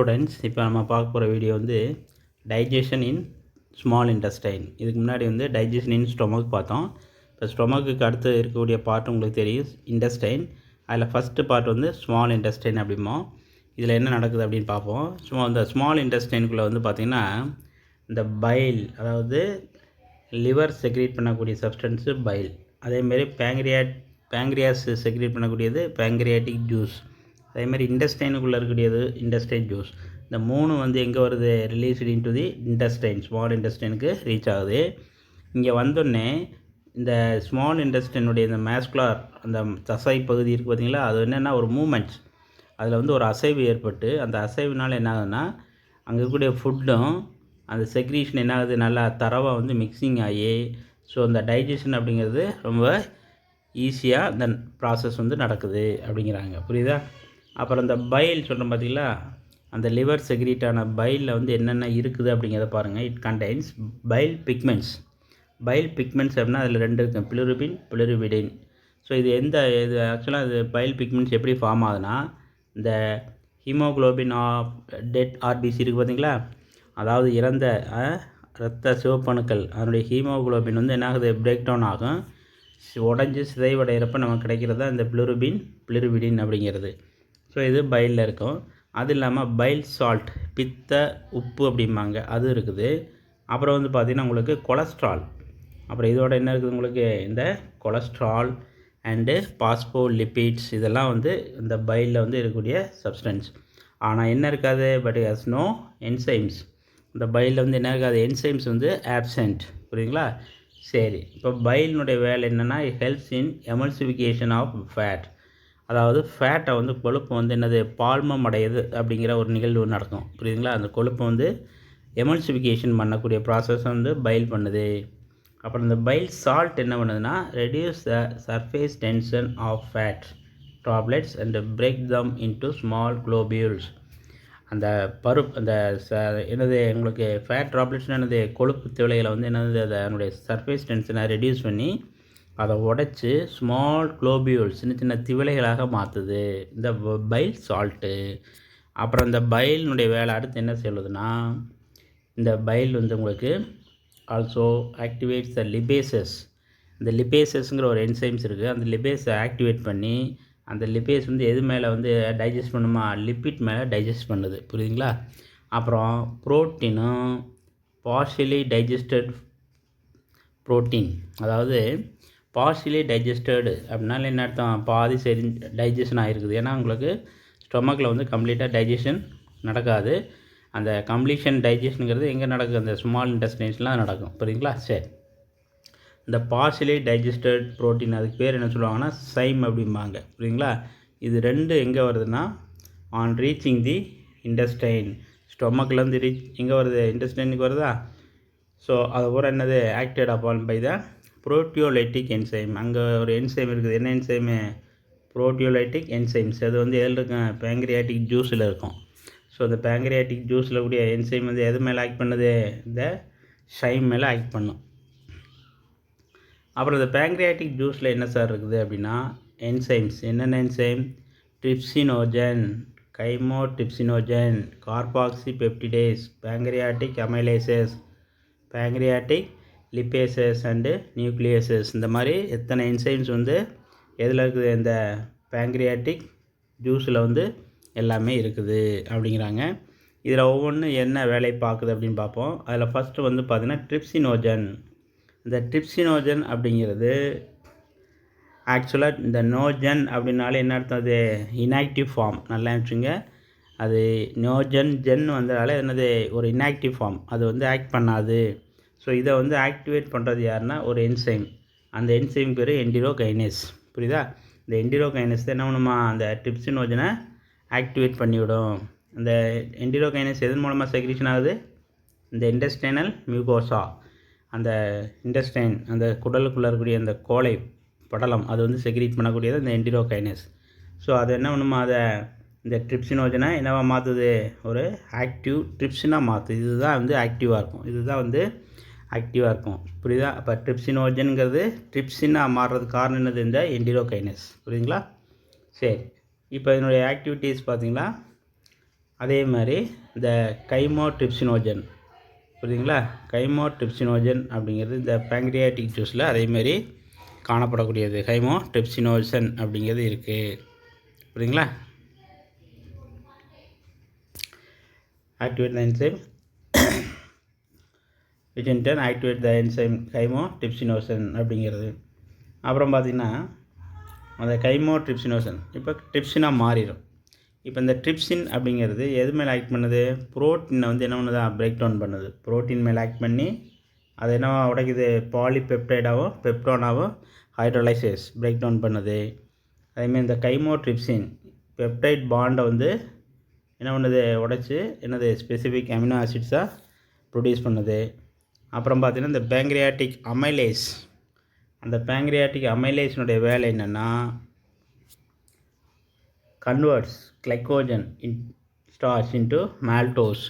Students, இப்போ நம்ம பார்க்க போகிற வீடியோ வந்து டைஜஷன் இன் ஸ்மால் இன்டெஸ்டைன். இதுக்கு முன்னாடி வந்து டைஜஷன் இன் ஸ்டொமக் பார்த்தோம். இப்போ ஸ்டொமக்குக்கு அடுத்து இருக்கக்கூடிய பார்ட் உங்களுக்கு தெரியும், இன்டெஸ்டைன். அதில் ஃபஸ்ட்டு பார்ட் வந்து ஸ்மால் இன்டெஸ்டைன் அப்படிம்போம். இதில் என்ன நடக்குது அப்படின்னு பார்ப்போம். இந்த ஸ்மால் இன்டெஸ்டைனுக்குள்ளே வந்து பார்த்திங்கன்னா இந்த பைல், அதாவது லிவர் செக்ரேட் பண்ணக்கூடிய சப்ஸ்டன்ஸு பைல். அதேமாரி பேங்க்ரியாஸ் செக்ரேட் பண்ணக்கூடியது பேங்க்ரியாட்டிக் ஜூஸ். அதேமாதிரி இன்டெஸ்டைனுக்குள்ளே இருக்கக்கூடியது இன்டெஸ்டைன் ஜூஸ். இந்த மூணு வந்து எங்கே வருது, released into the intestine, small இன்டெஸ்டைனுக்கு ரீச் ஆகுது. இங்கே வந்தோடனே இந்த ஸ்மால் இன்டெஸ்டைனுடைய இந்த மேஸ்குலார் அந்த தசை பகுதி இருக்குது பார்த்திங்களா, அது என்னென்னா ஒரு மூமெண்ட்ஸ், அதில் வந்து ஒரு அசைவு ஏற்பட்டு அந்த அசைவுனால என்ன ஆகுதுன்னா அங்கே இருக்கக்கூடிய ஃபுட்டும் அந்த செக்ரீஷன் என்ன ஆகுது, நல்லா தரவாக வந்து மிக்சிங் ஆகி ஸோ அந்த டைஜஷன் அப்படிங்கிறது ரொம்ப ஈஸியாக இந்த ப்ராசஸ் வந்து நடக்குது அப்படிங்கிறாங்க. புரியுதா? அப்புறம் இந்த பைல் சொல்கிறோம் பார்த்தீங்களா, அந்த லிவர் செக்ரீட்டான பைலில் வந்து என்னென்ன இருக்குது அப்படிங்கிறத பாருங்கள். It contains file pigments. File pigments அப்படின்னா அதில் ரெண்டு இருக்குது, பிலிருபின், பிலிருபிடின். ஸோ இது ஆக்சுவலாக இது பைல் பிக்மெண்ட்ஸ் எப்படி ஃபார்ம் ஆகுதுன்னா, இந்த ஹீமோக்ளோபின் ஆஃப் டெட் ஆர்பிசி இருக்குது பார்த்தீங்களா, அதாவது இறந்த இரத்த சிவப்பணுக்கள், அதனுடைய ஹீமோக்ளோபின் வந்து என்ன ஆகுது, பிரேக் டவுன் ஆகும். உடஞ்சி சிதைவடைகிறப்ப நமக்கு கிடைக்கிறது தான் இந்த பிலிருபிடின் அப்படிங்கிறது. ஸோ இது பைலில் இருக்கும். அது இல்லாமல் பைல் சால்ட், பித்த உப்பு அப்படிம்பாங்க, அது இருக்குது. அப்புறம் வந்து பார்த்திங்கன்னா உங்களுக்கு கொலஸ்ட்ரால். அப்புறம் இதோட என்ன இருக்குது உங்களுக்கு, இந்த கொலஸ்ட்ரால் அண்டு பாஸ்போலிபிட்ஸ், இதெல்லாம் வந்து இந்த பைலில் வந்து இருக்கக்கூடிய சப்ஸ்டன்ஸ். ஆனால் என்ன இருக்காது, பட் ஹஸ் நோ என்சைம்ஸ். இந்த பைலில் வந்து என்ன இருக்காது, என்சைம்ஸ் வந்து ஆப்சென்ட். புரியுதுங்களா? சரி, இப்போ பைலினுடைய வேலை என்னென்னா, helps in emulsification of fat. அதாவது ஃபேட்டை வந்து கொழுப்பு வந்து என்னது, பால்மம் அடையுது அப்படிங்கிற ஒரு நிகழ்வு நடக்கும். புரியுதுங்களா? அந்த கொழுப்பை வந்து எமல்சிஃபிகேஷன் பண்ணக்கூடிய ப்ராசஸ் வந்து பைல் பண்ணுது. அப்புறம் இந்த பைல் சால்ட் என்ன பண்ணுதுன்னா, reduce the surface tension of fat droplets and break them into small globules. அந்த அந்த என்னது உங்களுக்கு ஃபேட் ட்ராப்லெட்ஸ்னு என்னது, கொழுப்பு திவலைகளை வந்து என்னது, அதனுடைய சர்ஃபேஸ் டென்ஷனை ரெடியூஸ் பண்ணி அதை உடைச்சி ஸ்மால் குளோபியூல்ஸ், சின்ன சின்ன திவலைகளாக மாற்றுது இந்த பைல் சால்ட்டு. அப்புறம் இந்த பைலினுடைய வேலை அடுத்து என்ன சொல்லுதுன்னா, இந்த பைல் வந்து உங்களுக்கு ஆல்சோ ஆக்டிவேட்ஸ் த லிபேசஸ். இந்த லிபேசஸ்ங்கிற ஒரு என்சைம்ஸ் இருக்குது. அந்த லிபேஸை ஆக்டிவேட் பண்ணி அந்த லிபேஸ் வந்து எது மேலே வந்து டைஜஸ்ட் பண்ணுமா, லிப்பிட் மேலே டைஜஸ்ட் பண்ணுது. புரியுதுங்களா? அப்புறம் ப்ரோட்டீனும் பார்ஷியலி டைஜஸ்டட் ப்ரோட்டீன், அதாவது பார்ஷியலி டைஜஸ்டடு அப்படின்னால என்ன அர்த்தம், பாதி சரி டைஜஷன் ஆகிருக்குது. ஏன்னா உங்களுக்கு ஸ்டொமக்கில் வந்து கம்ப்ளீட்டாக டைஜஷன் நடக்காது. அந்த கம்ப்ளீஷன் டைஜஷனுங்கிறது எங்கே நடக்குது, அந்த ஸ்மால் இன்டெஸ்டைன்ஸ்லாம் நடக்கும். புரியுதுங்களா? சரி, இந்த பார்ஷியலி டைஜஸ்டட் ப்ரோட்டீன், அதுக்கு பேர் என்ன சொல்லுவாங்கன்னா சைம் அப்படிம்பாங்க. புரியுதுங்களா? இது ரெண்டு எங்கே வருதுன்னா, ஆன் ரீச்சிங் தி இன்டெஸ்டைன், ஸ்டொமக்லேருந்து எங்கே வருது, இன்டெஸ்டைனுக்கு வருதா. ஸோ அது பூரா என்னது, acted upon by the proteolytic enzyme. அங்கே ஒரு என்சைம் இருக்குது. என்ன என்சைமு, புரோட்டியோலைட்டிக் என்சைம்ஸ். அது வந்து எதில் இருக்கும், பேங்க்ரியாட்டிக் ஜூஸில் இருக்கும். ஸோ இந்த பேங்க்ரியாட்டிக் ஜூஸில் கூடிய என்சைம் வந்து எது மேலே ஆக்ட் பண்ணுது, இந்த ஷைம் மேலே ஆக்ட் பண்ணும். அப்புறம் இந்த பேங்க்ரியாட்டிக் ஜூஸில் என்ன சார் இருக்குது அப்படின்னா, என்சைம்ஸ். என்னென்ன enzyme, trypsinogen, chymotrypsinogen, carboxy peptidase, pancreatic amylases, pancreatic lipases and nucleases. இந்த மாதிரி எத்தனை என்சைம்ஸ் வந்து எதில் இருக்குது, இந்த பேங்க்ரியாட்டிக் ஜூஸில் வந்து எல்லாமே இருக்குது அப்படிங்கிறாங்க. இதில் ஒவ்வொன்று என்ன வேலை பார்க்குது அப்படின்னு பார்ப்போம். அதில் ஃபஸ்ட்டு வந்து பார்த்திங்கன்னா ட்ரிப்சினோஜன். இந்த ட்ரிப்சினோஜன் அப்படிங்கிறது ஆக்சுவலாக இந்த நோஜன் அப்படின்னாலே என்ன அர்த்தம், அது இன்ஆக்டிவ் ஃபார்ம். நல்லா நினச்சிங்க, அது ஜென் வந்ததால் என்னது, ஒரு இன்ஆக்டிவ் ஃபார்ம், அது வந்து ஆக்ட் பண்ணாது. ஸோ இதை வந்து ஆக்டிவேட் பண்ணுறது யாருன்னா ஒரு என்சைம். அந்த என்சைம் பேர் என்டிரோகைனேஸ். புரியுதா? இந்த என்டிரோகைனேஸ் தான் என்ன பண்ணுமா, அந்த ட்ரிப்சினோஜனை ஆக்டிவேட் பண்ணிவிடும். இந்த என்டிரோகைனேஸ் எதன் மூலமாக செக்ரீஷன் ஆகுது, இந்த இன்டெஸ்டைனல் மியூகோசா, அந்த இன்டெஸ்டைன், அந்த குடலுக்குள்ளே இருக்கக்கூடிய அந்த கோலை படலம், அது வந்து செக்ரீட் பண்ணக்கூடியது இந்த என்டிரோகைனேஸ். ஸோ அது என்ன பண்ணுமா, அதை இந்த ட்ரிப்சினோஜனை என்னவா மாற்றுது, ஒரு ஆக்டிவ் ட்ரிப்சினாக மாற்றுது. இதுதான் வந்து ஆக்டிவாக இருக்கும், இதுதான் வந்து ஆக்டிவாக இருக்கும். புரியுதா? அப்போ ட்ரிப்சினோஜனுங்கிறது ட்ரிப்சினாக மாறுறதுக்கு காரணம் என்னது, இந்த என்டிரோகைனேஸ். புரியுதுங்களா? சரி, இப்போ இதனுடைய ஆக்டிவிட்டீஸ் பார்த்திங்களா, அதே மாதிரி இந்த கைமோட்ரிப்சினோஜன் புரியுதுங்களா? கைமோட்ரிப்சினோஜன் அப்படிங்கிறது இந்த பேங்க்ரியாட்டிக் ஜூஸில் அதேமாரி காணப்படக்கூடியது. கைமோட்ரிப்சினோஜன் அப்படிங்கிறது இருக்குது. புரியுதுங்களா? Activate the enzyme which in turn activate the enzyme கைமோட்ரிப்சினோஜன் அப்படிங்கிறது. அப்புறம் பார்த்திங்கன்னா அந்த கைமோட்ரிப்சினோஜன் இப்போ ட்ரிப்சினாக மாறிடும். இப்போ இந்த ட்ரிப்சின் அப்படிங்கிறது எது மேலே ஆக்ட் பண்ணுது? புரோட்டீனை வந்து என்ன பண்ணுதா பிரேக் டவுன் பண்ணுது. புரோட்டீன் மேலே ஆக்ட் பண்ணி அது என்னவா உடைக்குது? பாலிபெப்டைடாகவும் பெப்டோனாகவும் ஹைட்ரோலைசஸ் பிரேக் டவுன் பண்ணுது. அதேமாதிரி இந்த கைமோட்ரிப்சின் பெப்டைட் பாண்டை வந்து என்ன பண்ணுது? உடைச்சி என்னது ஸ்பெசிஃபிக் அமினோ ஆசிட்ஸாக ப்ரொடியூஸ் பண்ணுது. அப்புறம் பார்த்திங்கன்னா இந்த பேங்க்ரியாட்டிக் அமைலேஸ், அந்த பேங்க்ரியாட்டிக் அமைலேஸினுடைய வேலை என்னென்னா converts glycogen starch into maltose.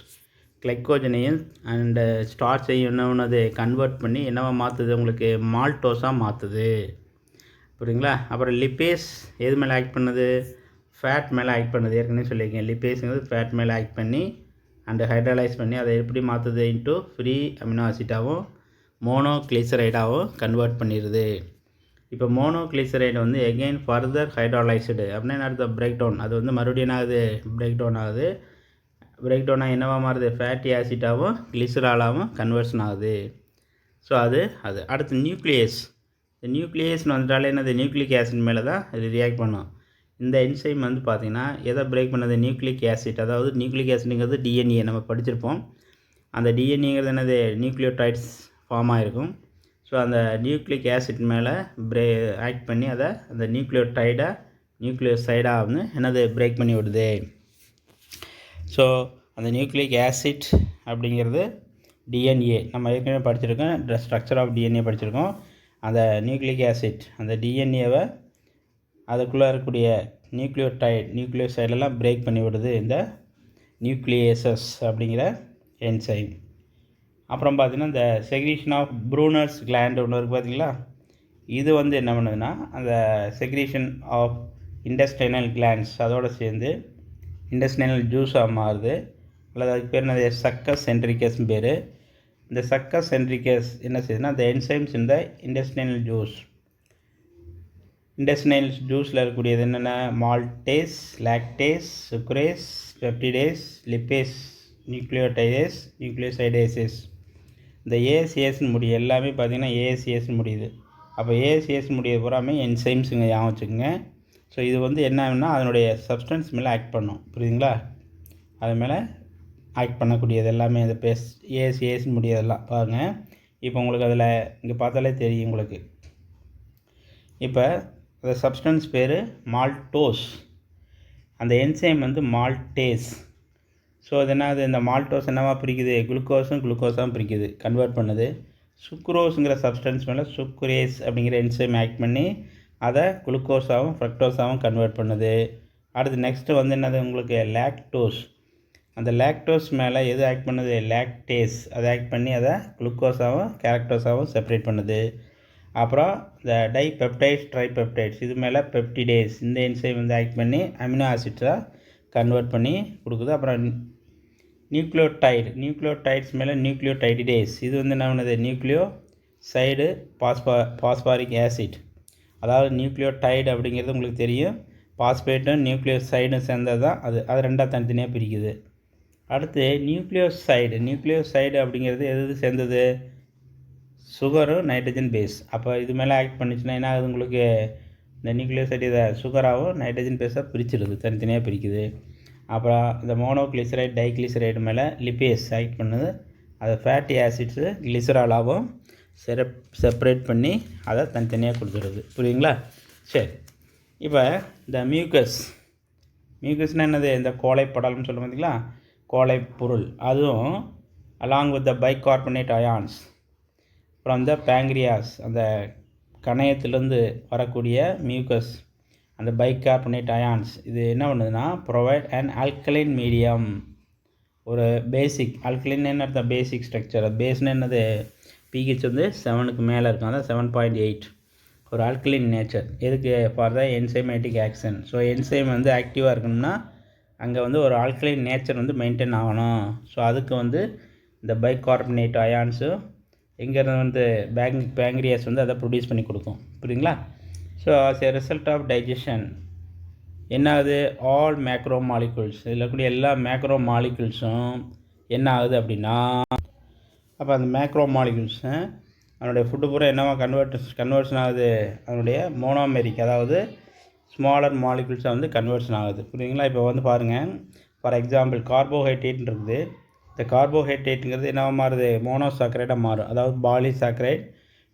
கிளைக்கோஜனையும் அண்டு ஸ்டார்ச்சையும் என்ன பண்ணுது? கன்வெர்ட் பண்ணி என்னவா மாற்றுது? உங்களுக்கு மால்டோஸாக மாற்றுது. புரியுங்களா? அப்புறம் லிப்பேஸ் எது மேலே ஆக்ட் பண்ணுது? ஃபேட் மேலே ஆக்ட் பண்ணுது. ஏற்கனவே சொல்லியிருக்கேன், லிப்பேஸுங்கிறது ஃபேட் மேலே ஆக்ட் பண்ணி அண்டு ஹைட்ரலைஸ் பண்ணி அதை எப்படி மாற்றுது? இன்ட்டு ஃப்ரீ அமினோ ஆசிட்டாகவும் மோனோக்ளிசரைடாகவும் கன்வெர்ட் பண்ணிடுது. இப்போ மோனோக்ளிசரைடு வந்து எகெயின் ஃபர்தர் ஹைட்ராலைஸ்டு அப்படின்னா அடுத்த பிரேக் டவுன், அது வந்து மறுபடியும் என்ன ஆகுது? பிரேக் டவுன் ஆகுது. பிரேக் டவுனாக என்னவா மாறுது? ஃபேட்டி ஆசிட்டாகவும் கிளிசராலாகவும் கன்வெர்ஷன் ஆகுது. ஸோ அது அடுத்து நியூக்ளியஸ். இந்த நியூக்ளியஸ்னு வந்துட்டாலே என்னது? நியூக்ளிக் ஆசிட் மேலே தான் இது ரியாக்ட் பண்ணும். இந்த என்சைம் வந்து பார்த்திங்கன்னா எதை பிரேக் பண்ணது? Nucleic acid. அதாவது நியூக்ளிக் ஆசிட்ங்கிறது டிஎன்ஏ நம்ம படிச்சிருப்போம். அந்த டிஎன்ஏங்கிறது என்னது? நியூக்ளியோடைட்ஸ் ஃபார்ம் ஆகிருக்கும். ஸோ அந்த நியூக்ளிக் ஆசிட் மேலே ஆக்ட் பண்ணி அதை அந்த நியூக்ளியோசைடாக வந்து என்னது? பிரேக் பண்ணி விடுது. ஸோ அந்த நியூக்ளிக் ஆசிட் அப்படிங்கிறது டிஎன்ஏ நம்ம ஏற்கனவே படிச்சிருக்கோம், ஸ்ட்ரக்சர் ஆஃப் டிஎன்ஏ படிச்சிருக்கோம். அந்த நியூக்ளிக் ஆசிட் அந்த டிஎன்ஏவை அதுக்குள்ளே இருக்கக்கூடிய நியூக்ளியோசைடெல்லாம் பிரேக் பண்ணி விடுது இந்த நியூக்ளியேசஸ் அப்படிங்கிற என்சைம். அப்புறம் பார்த்திங்கன்னா இந்த செக்ரீஷன் ஆஃப் ப்ரூனர்ஸ் கிளாண்ட் ஒன்று இருக்குது பார்த்திங்களா? இது வந்து என்ன பண்ணுதுன்னா அந்த செக்ரீஷன் ஆஃப் இண்டஸ்டைனல் கிளாண்ட்ஸ் அதோடு சேர்ந்து இண்டஸ்டைனல் ஜூஸாக மாறுது. அல்லது அதுக்கு பேர் என்னது? சக்கஸ் சென்ட்ரிகஸ்னு பேர். இந்த சக்கஸ் சென்ட்ரிகஸ் என்ன செய்யுதுன்னா அந்த என்சைம்ஸ் இந்த இண்டஸ்டைனல் ஜூஸில் இருக்கக்கூடியது என்னென்ன? Maltase, lactase, sucrase, peptidase, lipase, nucleosidases. இந்த ஏஎஸ்சிஎஸ்ன்னு முடியும் எல்லாமே பார்த்திங்கன்னா ஏஎஸ்சிஎஸ்ன்னு முடியுது. அப்போ ஏஎஸ்சிஎஸ் முடியுது பூராமே என்சைம்ஸுங்க ஞாபகம் வச்சுக்கோங்க. ஸோ இது வந்து என்ன ஆகும்னா அதனுடைய சப்ஸ்டன்ஸ் மேலே ஆக்ட் பண்ணும். புரியுதுங்களா? அது மேலே ஆக்ட் பண்ணக்கூடியது எல்லாமே இந்த ஏஎஸ்சிஎஸ்ன்னு முடியதெல்லாம் பாருங்கள். இப்போ உங்களுக்கு அதில் இங்கே பார்த்தாலே தெரியும் உங்களுக்கு. இப்போ அந்த சப்ஸ்டன்ஸ் பேர் மால்டோஸ், அந்த என்சைம் வந்து மால்டேஸ். ஸோ அது என்னது? இந்த மால்டோஸ் என்னவா பிரிக்குது? குளுக்கோஸாக பிரிக்குது, கன்வெர்ட் பண்ணுது. சுக்ரோஸுங்கிற சப்ஸ்டன்ஸ் மேலே சுக்ரேஸ் அப்படிங்கிற என்சைம் ஆக்ட் பண்ணி அதை குளுக்கோஸாகவும் ஃப்ரக்டோஸாகவும் கன்வெர்ட் பண்ணுது. அடுத்து நெக்ஸ்ட்டு வந்து என்னது? உங்களுக்கு லாக்டோஸ். அந்த லாக்டோஸ் மேலே எது ஆக்ட் பண்ணுது? லாக்டேஸ். அதை ஆக்ட் பண்ணி அதை குளுக்கோஸாகவும் கேரக்டோஸாகவும் செப்பரேட் பண்ணுது. அப்புறம் இந்த டைபெப்டைட்ஸ், ட்ரைபெப்டைட்ஸ் இது மேலே பெப்டிடேஸ், இந்த என்சைம் வந்து ஆக்ட் பண்ணி அமினோ ஆசிட்ஸாக கன்வெர்ட் பண்ணி கொடுக்குது. அப்புறம் நியூக்ளியோடைட்ஸ் மேலே நியூக்ளியோடைடிடேஸ், இது வந்து என்ன பண்ணுது? Nucleoside phosphoric acid. அதாவது நியூக்ளியோடைடு அப்படிங்கிறது உங்களுக்கு தெரியும், பாஸ்பேட்டும் நியூக்ளியோசைடும் சேர்ந்தது தான் அது ரெண்டாக தனித்தனியாக பிரிக்குது. அடுத்து நியூக்ளியோசைடு அப்படிங்கிறது எது சேர்ந்தது? சுகரும் நைட்ரஜன் பேஸ். அப்போ இது மேலே ஆக்ட் பண்ணிச்சுன்னா என்ன ஆகுது? உங்களுக்கு இந்த நியூக்ளியோசைடு இதை சுகராகவும் நைட்ரஜன் பேஸாக பிரிச்சிடுது, தனித்தனியாக பிரிக்குது. அப்புறம் இந்த மோனோக்ளிசரைடு, டைக்ளிசரைடு மேலே லிப்பேஸ் ஆக்ட் பண்ணுது, அதை ஃபேட்டி ஆசிட்ஸு கிளிசராலாகவும் செப்பரேட் பண்ணி அதை தனித்தனியாக கொடுத்துருது. புரியுங்களா? சரி, இப்போ இந்த மியூக்கஸ்னால் என்னது? இந்த கோழைப்படலம்னு சொல்லுவோம் பார்த்தீங்களா, கோழை பொருள். அதுவும் along with the bicarbonate ions from the pancreas, அந்த கணையத்திலேருந்து வரக்கூடிய மியூக்கஸ், அந்த பைகார்பனேட் அயான்ஸ் இது என்ன பண்ணுதுன்னா ப்ரொவைட் அண்ட் ஆல்கலைன் மீடியம். ஒரு பேசிக் ஆல்கலைன் என்ன அர்த்தம்? பேசிக் ஸ்ட்ரக்சர். பேஸ்னு என்னது? பிஹெச் வந்து 7க்கு மேலே இருக்கும், அதான் 7.8. ஒரு ஆல்கலைன் நேச்சர். எதுக்கு? For the enzymatic action. So enzyme வந்து ஆக்டிவாக இருக்கணும்னா அங்கே வந்து ஒரு ஆல்கலைன் நேச்சர் வந்து மெயின்டைன் ஆகணும். ஸோ அதுக்கு வந்து இந்த பைகார்பனேட் அயான்ஸு எங்கேருந்து வந்து பேங்க்ரியாஸ் வந்து அதை ப்ரொடியூஸ் பண்ணி கொடுக்கும். புரியுங்களா? So as a result of digestion என்ன ஆகுது, ஆல் மேக்ரோ மாலிகுல்ஸ், இதில் இருக்கக்கூடிய எல்லா மேக்ரோ மாலிகுல்ஸும் என்ன ஆகுது அப்படின்னா, அப்போ அந்த மேக்ரோ மாலிகுல்ஸு அதனுடைய ஃபுட்டு பூரா என்னவா கன்வர்ஷன் ஆகுது, அதனுடைய மோனோமெரிக், அதாவது ஸ்மாலர் மாலிகுல்ஸாக வந்து கன்வர்ஷன் ஆகுது. புரியுங்களா? இப்போ வந்து பாருங்கள், ஃபார் எக்ஸாம்பிள் கார்போஹைட்ரேட் இருக்குது. இந்த கார்போஹைட்ரேட்டுங்கிறது என்னவா மாறுது, மோனோசாக்கரைடாக மாறும். அதாவது பாலிசாக்கரைட்,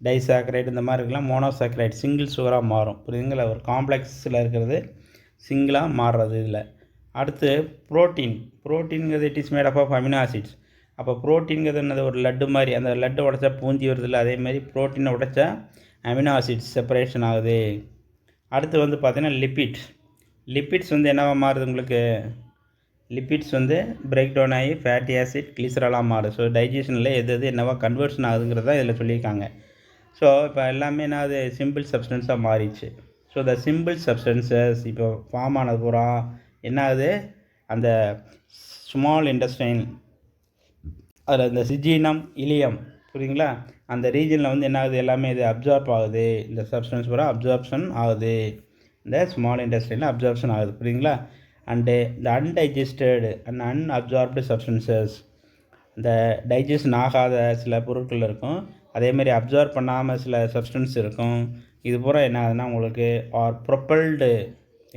டைசாக்கரைட் இந்த மாதிரி இருக்கலாம். மோனோசாக்கரைட் சிங்கிள் சுகராக மாறும். புரியுதுங்களா? ஒரு காம்ப்ளெக்ஸில் இருக்கிறது சிங்கிளாக மாறுறது. இதில் அடுத்து ப்ரோட்டீன்ங்கிறது it is made of amino acids. அப்போ ப்ரோட்டீன்ங்கிறது என்னது, ஒரு லட்டு மாதிரி. அந்த லட்டு உடைச்சா பூந்தி வருது இல்லை, அதேமாதிரி ப்ரோட்டீனை உடைச்சா அமினோ ஆசிட்ஸ் செப்பரேஷன் ஆகுது. அடுத்து வந்து பார்த்திங்கன்னா லிப்பிட்ஸ் வந்து என்னவா மாறுது உங்களுக்கு, லிப்பிட்ஸ் வந்து பிரேக் டவுன் ஆகி ஃபேட்டி ஆசிட் கிளிசராலாக மாறுது. ஸோ டைஜஷனில் எது என்னவா கன்வர்ஷன் ஆகுதுங்கிறது தான் இதில் சொல்லியிருக்காங்க. ஸோ இப்போ எல்லாமே என்னது, சிம்பிள் சப்ஸ்டன்ஸாக மாறிடுச்சு. ஸோ த சிம்பிள் சப்ஸ்டன்சஸ் இப்போ ஃபார்ம் ஆனது பூரா என்ன ஆகுது, அந்த ஸ்மால் இன்டெஸ்டைன் அதில் இந்த சிஜீனம் இலியம், புரியுங்களா, அந்த ரீஜனில் வந்து என்ன ஆகுது, எல்லாமே இது அப்சார்ப் ஆகுது. இந்த சப்ஸ்டன்ஸ் பூரா அப்சார்ப்ஷன் ஆகுது, இந்த ஸ்மால் இன்டெஸ்டைனில் அப்சார்ப்ஷன் ஆகுது. புரியுங்களா? அண்டு இந்த அன்டைஜஸ்டட் அண்ட் அன்அப்சார்ப்டு சப்ஸ்டன்சஸ், இந்த டைஜஷன் ஆகாத சில பொருட்கள் இருக்கும், அதேமாதிரி அப்சார்ப் பண்ணாமல் சில சப்ஸ்டன்ஸ் இருக்கும். இது பூரா என்ன ஆகுதுன்னா உங்களுக்கு ஆர் ப்ரொப்பல்டு,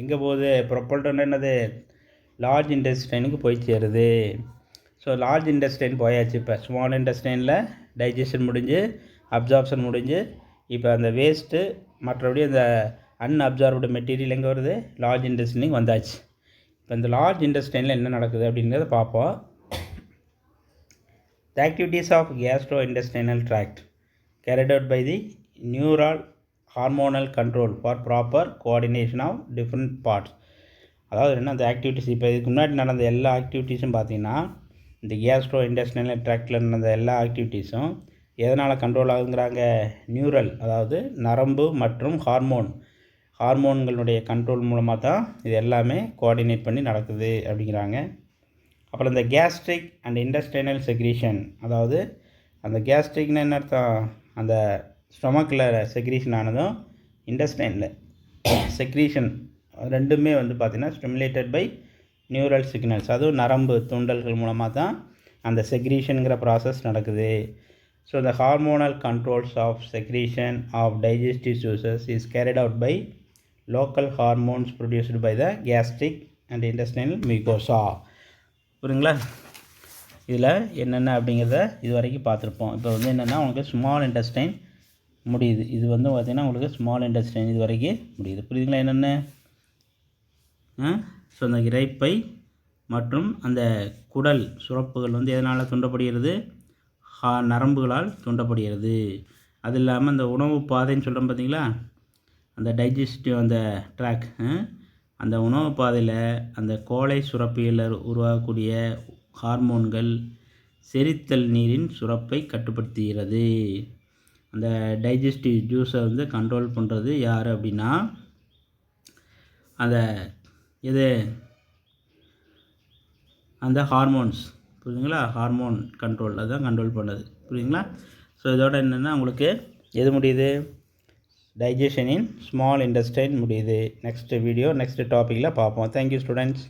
எங்கே போகுது, ப்ரொப்பல்டுன்னு என்னது, லார்ஜ் இன்டெஸ்டைனுக்கு போய் சேருது. ஸோ லார்ஜ் இன்டெஸ்டைன் போயாச்சு. இப்போ ஸ்மால் இன்டெஸ்டைனில் டைஜஷன் முடிஞ்சு அப்சார்ப்ஷன் முடிஞ்சு இப்போ அந்த வேஸ்ட்டு மற்றபடி அந்த அன்அப்சார்ப்டு மெட்டீரியல் எங்கே வருது, லார்ஜ் இன்டெஸ்டைனுக்கு வந்தாச்சு. இப்போ இந்த லார்ஜ் இன்டெஸ்டைனில் என்ன நடக்குது அப்படிங்கிறத பார்ப்போம். The activities of gastrointestinal tract carried out by the neural hormonal control for proper coordination of different parts. அதாவது என்ன அந்த ஆக்டிவிட்டிஸ், இப்போ இதுக்கு முன்னாடி நடந்த எல்லா ஆக்டிவிட்டீஸும் பார்த்தீங்கன்னா, இந்த கேஸ்ட்ரோ இன்டெஸ்டைனல் ட்ராக்டில் நடந்த எல்லா ஆக்டிவிட்டீஸும் எதனால் கண்ட்ரோல் ஆகுங்கிறாங்க, நியூரல், அதாவது நரம்பு மற்றும் ஹார்மோன்களுடைய கண்ட்ரோல் மூலமாக தான் இது எல்லாமே கோஆர்டினேட் பண்ணி நடக்குது அப்படிங்கிறாங்க. அப்புறம் இந்த கேஸ்ட்ரிக் அண்ட் இன்டெஸ்டைனல் செக்ரீஷன், அதாவது அந்த கேஸ்ட்ரிக்னு என்ன அர்த்தம், அந்த ஸ்டொமக்கில் செக்ரீஷன் ஆனதும் இன்டெஸ்டைனில் செக்ரீஷன் ரெண்டுமே வந்து பார்த்திங்கன்னா ஸ்டிமுலேட்டட் பை நியூரல் சிக்னல்ஸ், அதுவும் நரம்பு தூண்டல்கள் மூலமாக தான் அந்த செக்ரீஷனுங்கிற ப்ராசஸ் நடக்குது. So the hormonal controls of secretion of digestive juices is carried out by local hormones produced by the gastric and intestinal mucosa. புரியுங்களா? இதில் என்னென்ன அப்படிங்கிறத இது வரைக்கும் பார்த்துருப்போம். இப்போ வந்து என்னென்னா உங்களுக்கு ஸ்மால் இன்டெஸ்டைன் முடியுது. இது வந்து பார்த்திங்கன்னா உங்களுக்கு ஸ்மால் இன்டெஸ்டைன் இது வரைக்கும் முடியுது. புரியுதுங்களா? என்னென்ன ஸோ அந்த இரைப்பை மற்றும் அந்த குடல் சுரப்புகள் வந்து எதனால் தூண்டப்படுகிறது, நரம்புகளால் தூண்டப்படுகிறது. அது இல்லாமல் அந்த உணவு பாதைன்னு சொல்கிறோம் பார்த்தீங்களா, அந்த டைஜஸ்டிவ் அந்த ட்ராக், அந்த உணவு பாதையில் அந்த கோழை சுரப்பியில் உருவாகக்கூடிய ஹார்மோன்கள் செரித்தல் நீரின் சுரப்பை கட்டுப்படுத்துகிறது. அந்த டைஜஸ்டிவ் ஜூஸை வந்து கண்ட்ரோல் பண்ணுறது யார் அப்படின்னா, அந்த ஹார்மோன்ஸ், புரியுதுங்களா, ஹார்மோன் கண்ட்ரோல் அதுதான் கண்ட்ரோல் பண்ணுது. புரியுதுங்களா? ஸோ இதோட என்னென்னா உங்களுக்கு எது முடியுது, டைஜஷன் இன் ஸ்மால் இன்டெஸ்டைன் முடியுது. நெக்ஸ்ட் வீடியோ நெக்ஸ்ட் டாப்பிக்கில் பார்ப்போம். Thank you students.